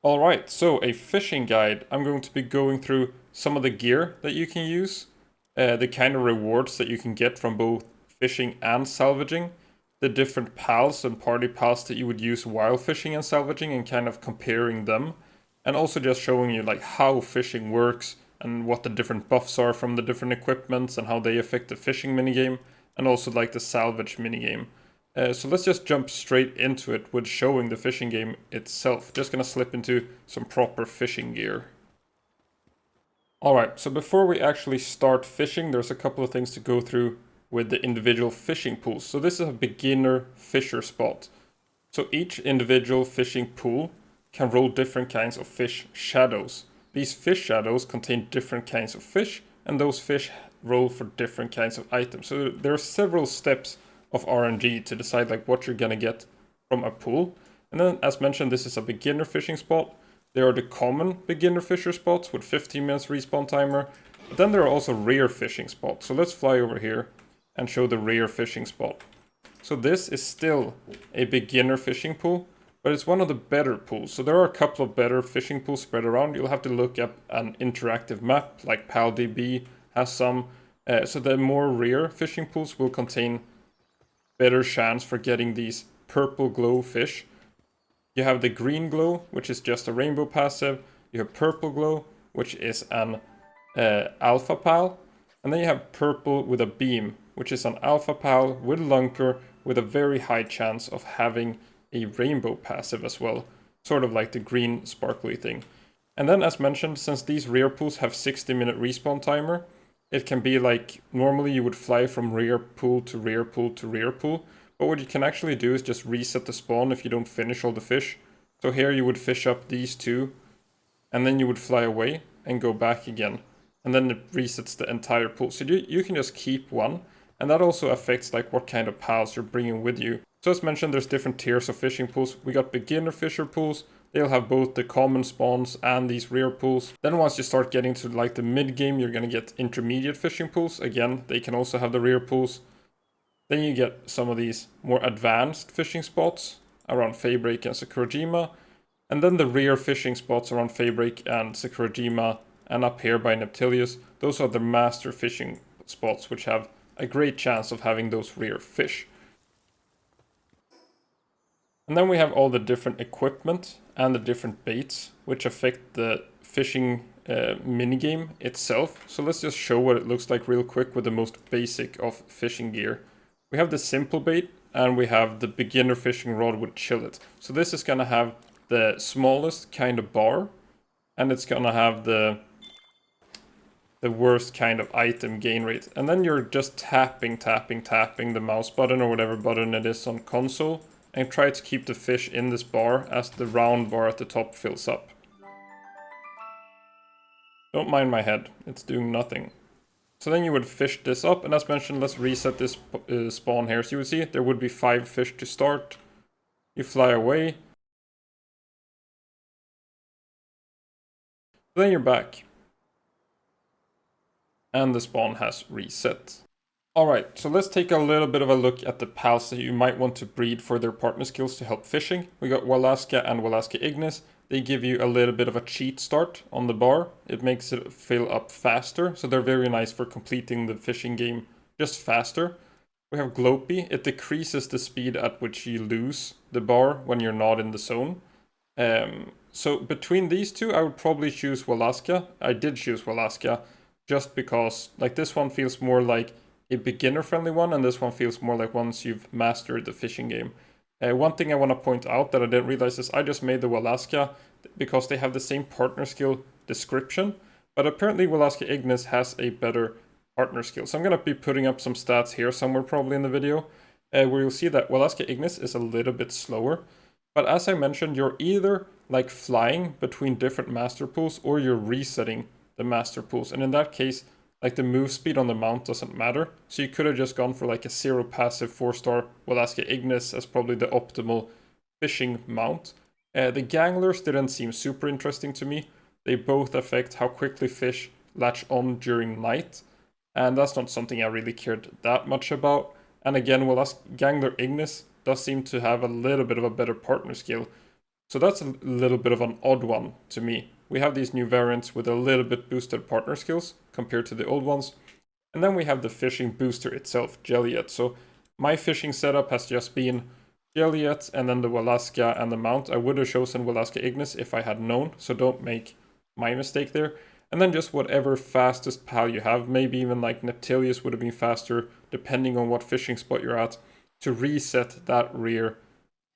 Alright, so a fishing guide. I'm going to be going through some of the gear that you can use, the kind of rewards that you can get from both fishing and salvaging, the different pals and party pals that you would use while fishing and salvaging and kind of comparing them, and also just showing you like how fishing works and what the different buffs are from the different equipments and how they affect the fishing minigame, and also like the salvage minigame. So let's just jump straight into it with showing the fishing game itself. Just gonna slip into some proper fishing gear. Alright, so before we actually start fishing, there's a couple of things to go through with the individual fishing pools. So this is a beginner fisher spot. So each individual fishing pool can roll different kinds of fish shadows. These fish shadows contain different kinds of fish, and those fish roll for different kinds of items. So there are several steps of RNG to decide like what you're gonna get from a pool. And then as mentioned, this is a beginner fishing spot. There are the common beginner fisher spots with 15 minutes respawn timer. But then there are also rare fishing spots. So let's fly over here and show the rare fishing spot. So this is still a beginner fishing pool, but it's one of the better pools. So there are a couple of better fishing pools spread around. You'll have to look up an interactive map like PalDB has some. So the more rare fishing pools will contain better chance for getting these purple glow fish. You have the green glow, which is just a rainbow passive. You have purple glow, which is an alpha pal. And then you have purple with a beam, which is an alpha pal with lunker with a very high chance of having a rainbow passive as well. Sort of like the green sparkly thing. And then as mentioned, since these rare pools have 60-minute respawn timer, it can be like, normally you would fly from rare pool to rare pool to rare pool, but what you can actually do is just reset the spawn if you don't finish all the fish. So here you would fish up these two, and then you would fly away and go back again. And then it resets the entire pool. So you can just keep one, and that also affects like what kind of pals you're bringing with you. So as mentioned, there's different tiers of fishing pools. We got beginner fisher pools. They'll have both the common spawns and these rare pools. Then once you start getting to like the mid game, you're gonna get intermediate fishing pools. Again, they can also have the rare pools. Then you get some of these more advanced fishing spots around Faebreak and Sakurajima. And then the rare fishing spots around Faebreak and Sakurajima and up here by Neptilius. Those are the master fishing spots, which have a great chance of having those rare fish. And then we have all the different equipment and the different baits, which affect the fishing minigame itself. So let's just show what it looks like real quick with the most basic of fishing gear. We have the simple bait, and we have the beginner fishing rod with chillet. So this is gonna have the smallest kind of bar, and it's gonna have the worst kind of item gain rate. And then you're just tapping the mouse button or whatever button it is on console, and try to keep the fish in this bar as the round bar at the top fills up. Don't mind my head, it's doing nothing. So then you would fish this up, and as mentioned, let's reset this spawn here. So you would see there would be 5 fish to start. You fly away. Then you're back. And the spawn has reset. Alright, so let's take a little bit of a look at the pals that you might want to breed for their partner skills to help fishing. We got Walaska and Walaska Ignis. They give you a little bit of a cheat start on the bar. It makes it fill up faster, so they're very nice for completing the fishing game just faster. We have Glopy. It decreases the speed at which you lose the bar when you're not in the zone. So between these two, I would probably choose Walaska. I did choose Walaska just because like this one feels more like a beginner friendly one, and this one feels more like once you've mastered the fishing game. One thing I want to point out that I didn't realize is I just made the Walaska because they have the same partner skill description, but apparently Walaska Ignis has a better partner skill. So I'm going to be putting up some stats here somewhere probably in the video, where you'll see that Walaska Ignis is a little bit slower. But as I mentioned, you're either like flying between different master pools or you're resetting the master pools. And in that case, like the move speed on the mount doesn't matter. So you could have just gone for like a 0 passive 4-star Walaska Ignis as probably the optimal fishing mount. The Ganglers didn't seem super interesting to me. They both affect how quickly fish latch on during night. And that's not something I really cared that much about. And again, Gangler Ignis does seem to have a little bit of a better partner skill. So that's a little bit of an odd one to me. We have these new variants with a little bit boosted partner skills compared to the old ones. And then we have the fishing booster itself, Jelliet. So my fishing setup has just been Jelliet and then the Walaska and the mount. I would have chosen Walaska Ignis if I had known, so don't make my mistake there. And then just whatever fastest pal you have, maybe even like Neptilius would have been faster, depending on what fishing spot you're at, to reset that rear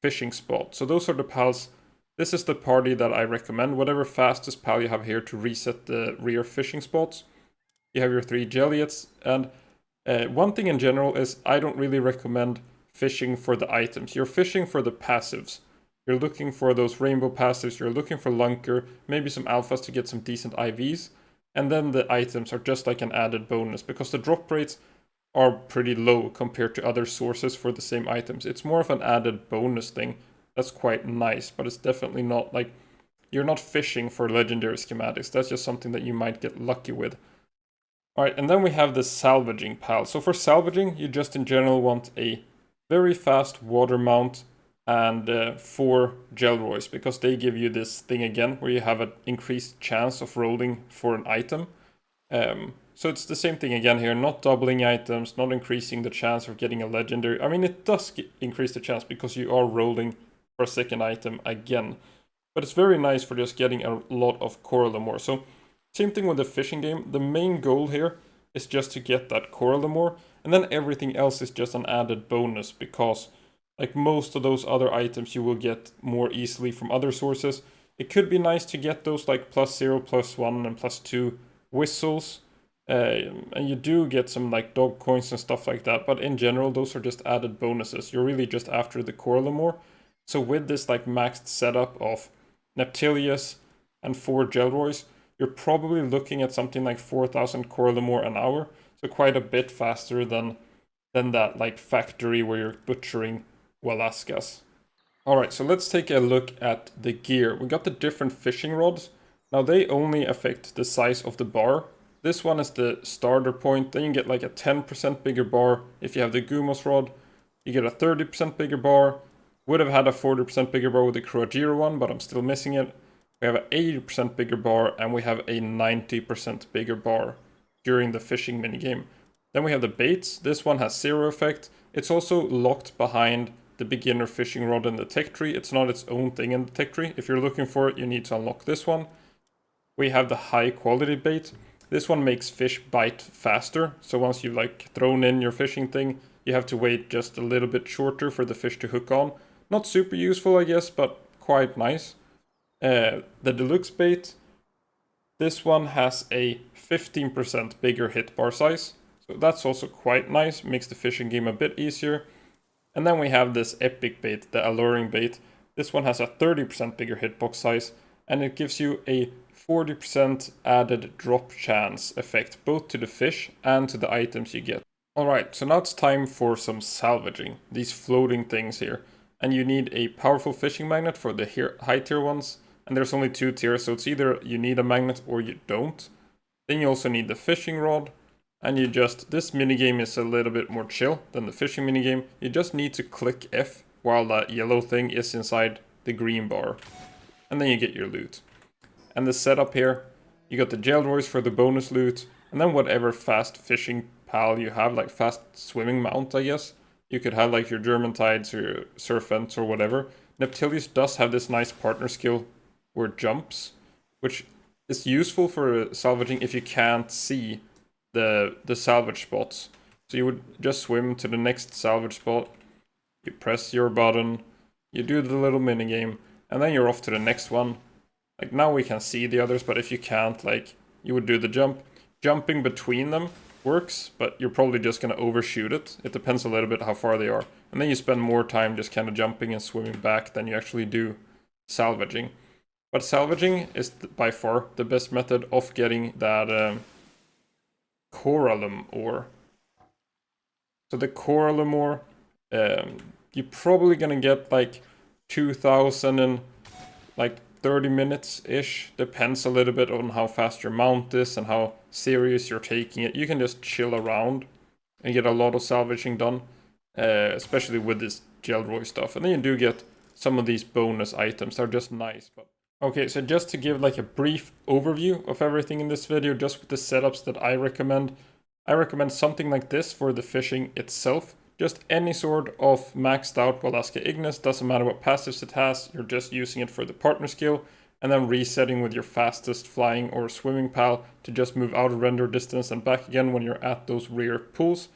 fishing spot. So those are the pals. This is the party that I recommend. Whatever fastest pal you have here to reset the rear fishing spots. You have your 3 Jelliets, and one thing in general is I don't really recommend fishing for the items. You're fishing for the passives. You're looking for those rainbow passives, you're looking for Lunker, maybe some alphas to get some decent IVs, and then the items are just like an added bonus, because the drop rates are pretty low compared to other sources for the same items. It's more of an added bonus thing. That's quite nice, but it's definitely not like, you're not fishing for legendary schematics. That's just something that you might get lucky with. Alright, and then we have the salvaging pal. So for salvaging, you just in general want a very fast water mount and 4 Gelroys, because they give you this thing again where you have an increased chance of rolling for an item. So it's the same thing again here, not doubling items, not increasing the chance of getting a legendary. I mean, it does increase the chance because you are rolling for a second item again. But it's very nice for just getting a lot of Coralimore. So same thing with the fishing game. The main goal here is just to get that Coralimore, and then everything else is just an added bonus, because like most of those other items you will get more easily from other sources. It could be nice to get those like +0, +1, and +2 whistles. And you do get some like dog coins and stuff like that, but in general those are just added bonuses. You're really just after the Coralimore. So with this like maxed setup of Neptilius and 4 Gelroys, you're probably looking at something like 4,000 Coralimore an hour. So quite a bit faster than that like factory where you're butchering Walaskas. Alright, so let's take a look at the gear. We got the different fishing rods. Now they only affect the size of the bar. This one is the starter point. Then you get like a 10% bigger bar if you have the Gumos rod. You get a 30% bigger bar. Would have had a 40% bigger bar with the Kurajiro one, but I'm still missing it. We have an 80% bigger bar, and we have a 90% bigger bar during the fishing minigame. Then we have the baits. This one has 0 effect. It's also locked behind the beginner fishing rod in the tech tree. It's not its own thing in the tech tree. If you're looking for it, you need to unlock this one. We have the high quality bait. This one makes fish bite faster. So once you've like thrown in your fishing thing, you have to wait just a little bit shorter for the fish to hook on. Not super useful, I guess, but quite nice. The deluxe bait, this one has a 15% bigger hit bar size, so that's also quite nice, makes the fishing game a bit easier. And then we have this epic bait, the alluring bait. This one has a 30% bigger hitbox size, and it gives you a 40% added drop chance effect, both to the fish and to the items you get. Alright, so now it's time for some salvaging, these floating things here. And you need a powerful fishing magnet for the high tier ones. And there's only 2 tiers, so it's either you need a magnet or you don't. Then you also need the fishing rod. And this minigame is a little bit more chill than the fishing minigame. You just need to click F while that yellow thing is inside the green bar. And then you get your loot. And the setup here, you got the Gelroys for the bonus loot. And then whatever fast fishing pal you have, like fast swimming mount, I guess. You could have like your German Tides or your Surfents or whatever. Neptilius does have this nice partner skill where it jumps, which is useful for salvaging if you can't see the salvage spots. So you would just swim to the next salvage spot, you press your button, you do the little minigame, and then you're off to the next one. Like now we can see the others, but if you can't, like you would do the jump. Jumping between them works, but you're probably just going to overshoot it. It depends a little bit how far they are. And then you spend more time just kind of jumping and swimming back than you actually do salvaging. But salvaging is by far the best method of getting that Coralum ore. So the Coralum ore, you're probably going to get like 2,000 in like 30 minutes-ish. Depends a little bit on how fast your mount is and how serious you're taking it. You can just chill around and get a lot of salvaging done, especially with this Gelroy stuff. And then you do get some of these bonus items. They're just nice. But okay, so just to give like a brief overview of everything in this video, just with the setups that I recommend something like this for the fishing itself. Just any sort of maxed out Walaska Ignis, doesn't matter what passives it has, you're just using it for the partner skill, and then resetting with your fastest flying or swimming pal to just move out of render distance and back again when you're at those rear pools.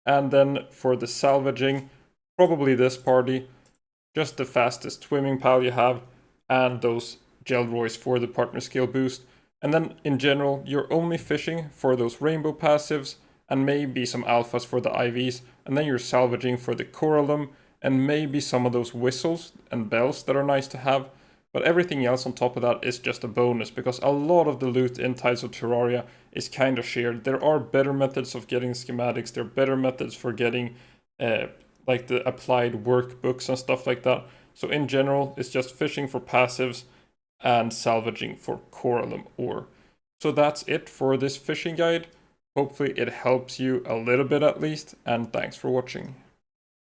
And then for the salvaging, probably this party, just the fastest swimming pal you have, and those Gelroys for the partner skill boost. And then in general, you're only fishing for those rainbow passives and maybe some alphas for the IVs, and then you're salvaging for the Corallum and maybe some of those whistles and bells that are nice to have. But everything else on top of that is just a bonus, because a lot of the loot in Tides of Terraria is kind of shared. There are better methods of getting schematics, there are better methods for getting like the applied workbooks and stuff like that. So in general, it's just fishing for passives and salvaging for Corallum ore. So that's it for this fishing guide. Hopefully it helps you a little bit at least, and thanks for watching.